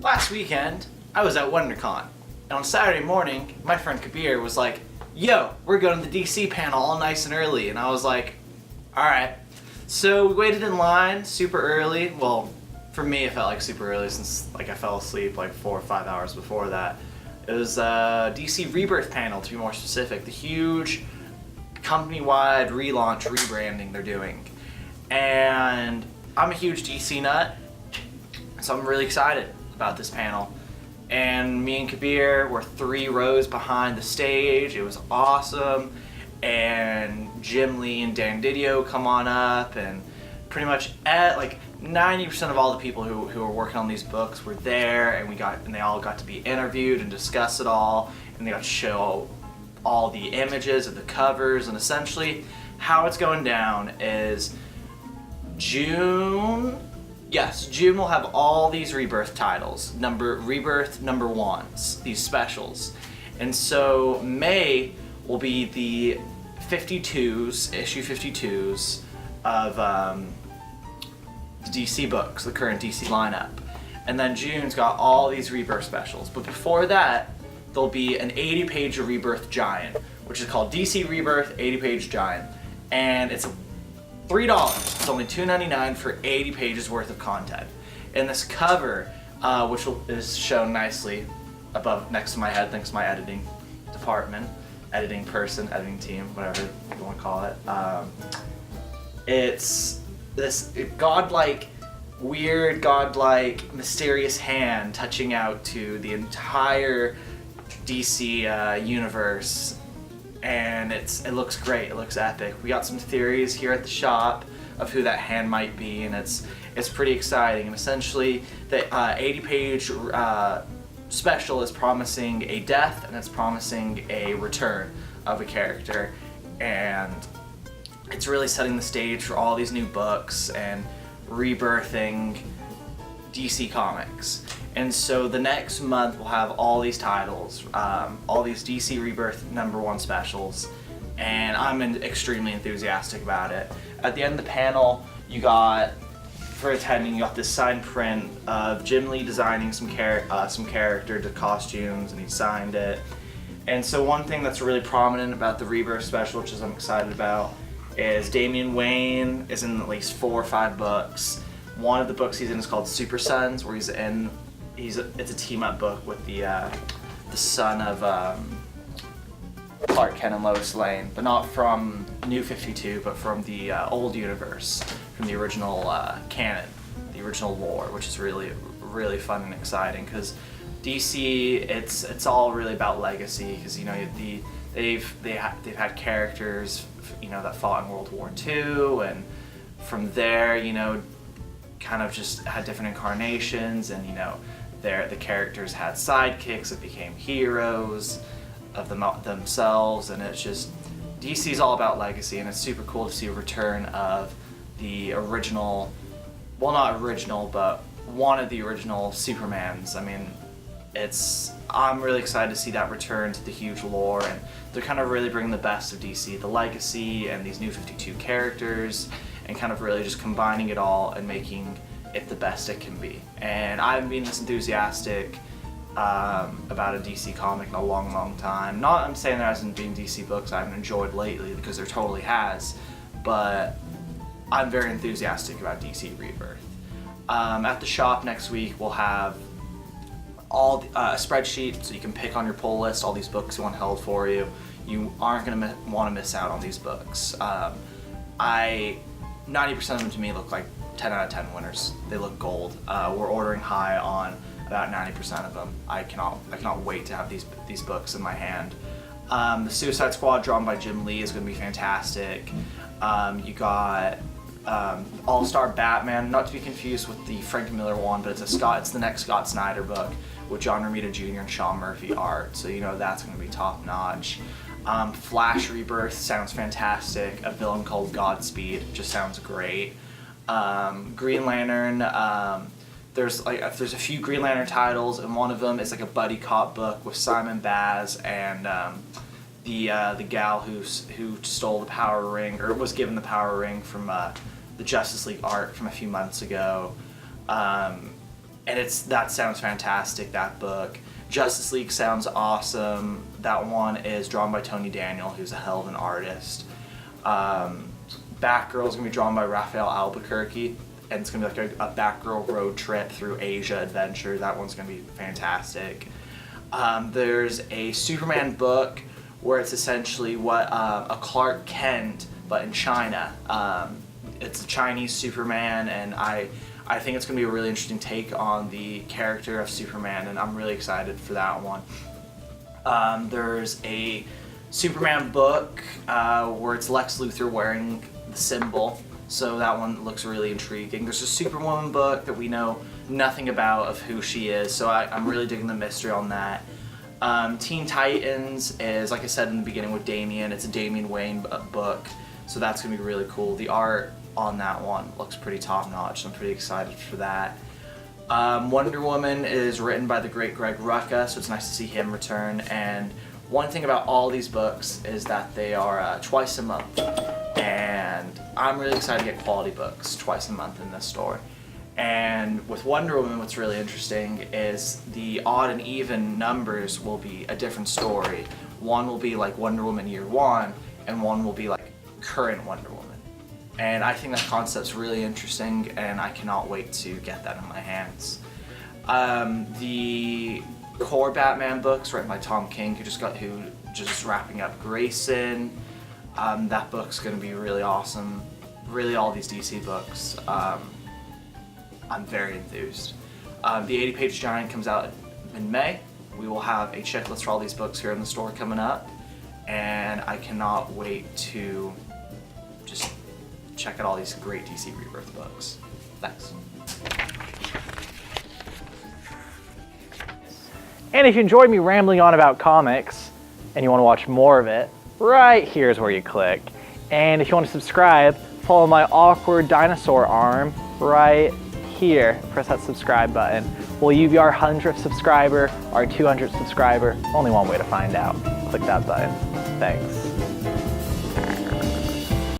Last weekend, I was at WonderCon, and on Saturday morning, my friend Kabir was like, yo, we're going to the DC panel all nice and early, and I was like, alright. So we waited in line super early. Well, for me it felt like super early since I fell asleep like 4 or 5 hours before that. It was a DC Rebirth panel, to be more specific, the huge company-wide relaunch, rebranding they're doing. And I'm a huge DC nut, so I'm really excited about this panel. And me and Kabir were 3 rows behind the stage. It was awesome. And Jim Lee and Dan Didio come on up, and pretty much 90% of all the people who were working on these books were there, and they all got to be interviewed and discuss it all, and they got to show all the images of the covers. And essentially how it's going down is June will have all these Rebirth titles, Rebirth number 1s, these specials. And so May will be the 52s, issue 52s of the DC books, the current DC lineup. And then June's got all these Rebirth specials. But before that, there'll be an 80-page Rebirth Giant, which is called DC Rebirth 80-page Giant. And it's $3. It's only $2.99 for 80 pages worth of content. And this cover, which is shown nicely next to my head, thanks to my editing department, editing team, whatever you want to call it. It's this weird, godlike, mysterious hand touching out to the entire DC universe. And it looks great, it looks epic. We got some theories here at the shop of who that hand might be, and it's pretty exciting. And essentially, the 80-page special is promising a death, and it's promising a return of a character, and it's really setting the stage for all these new books and rebirthing DC Comics. And so the next month we'll have all these titles, all these DC Rebirth number 1 specials, and I'm extremely enthusiastic about it. At the end of the panel, you got this signed print of Jim Lee designing some character costumes, and he signed it. And so one thing that's really prominent about the Rebirth special, which I'm excited about, is Damian Wayne is in at least 4 or 5 books. One of the books he's in is called Super Sons, where it's a team-up book with the son of Clark Kent and Lois Lane, but not from New 52, but from the old universe, from the original canon, the original lore, which is really, really fun and exciting. Because DC, it's all really about legacy. Because they've had characters that fought in World War II, and from there kind of just had different incarnations, and the characters had sidekicks that became heroes of themselves, and it's just, DC's all about legacy, and it's super cool to see a return of the original, well, not original, but one of the original Supermans. I mean, I'm really excited to see that return to the huge lore, and they're kind of really bringing the best of DC, the legacy and these new 52 characters, and kind of really just combining it all and making it the best it can be. And I haven't been this enthusiastic about a DC comic in a long, long time. I'm saying there hasn't been DC books I haven't enjoyed lately, because there totally has, but I'm very enthusiastic about DC Rebirth. At the shop next week, we'll have a spreadsheet so you can pick on your pull list all these books you want held for you. You aren't going to want to miss out on these books. 90% of them to me look like 10 out of 10 winners. They look gold. We're ordering high on about 90% of them. I cannot wait to have these books in my hand. The Suicide Squad drawn by Jim Lee is going to be fantastic. You got All-Star Batman, not to be confused with the Frank Miller one, but it's the next Scott Snyder book with John Romita Jr. and Sean Murphy art, so that's going to be top notch. Flash Rebirth sounds fantastic. A villain called Godspeed just sounds great. Green Lantern, there's a few Green Lantern titles, and one of them is like a buddy cop book with Simon Baz and the gal who stole the power ring, or was given the power ring from the Justice League art from a few months ago. And that sounds fantastic, that book. Justice League sounds awesome. That one is drawn by Tony Daniel, who's a hell of an artist. Batgirl is going to be drawn by Raphael Albuquerque, and it's going to be like a Batgirl road trip through Asia adventure. That one's going to be fantastic. There's a Superman book where it's essentially what a Clark Kent, but in China. It's a Chinese Superman, and I think it's going to be a really interesting take on the character of Superman, and I'm really excited for that one. There's a Superman book where it's Lex Luthor wearing the symbol, so that one looks really intriguing. There's a Superwoman book that we know nothing about of who she is, so I'm really digging the mystery on that. Teen Titans is, like I said in the beginning, with Damian. It's a Damian Wayne book, so that's going to be really cool. The art on that one looks pretty top-notch, so I'm pretty excited for that. Wonder Woman is written by the great Greg Rucka, so it's nice to see him return. And one thing about all these books is that they are twice a month, and I'm really excited to get quality books twice a month in this store. And with Wonder Woman, what's really interesting is the odd and even numbers will be a different story. One will be like Wonder Woman Year One, and one will be like current Wonder Woman. And I think that concept's really interesting, and I cannot wait to get that in my hands. The core Batman books written by Tom King, who just wrapping up Grayson. That book's gonna be really awesome. Really, all these DC books. I'm very enthused. The 80-page giant comes out in May. We will have a checklist for all these books here in the store coming up, and I cannot wait to just check out all these great DC Rebirth books. Thanks. And if you enjoyed me rambling on about comics and you want to watch more of it, right here's where you click. And if you want to subscribe, follow my awkward dinosaur arm right here. Press that subscribe button. Will you be our 100th subscriber, our 200th subscriber? Only one way to find out. Click that button. Thanks.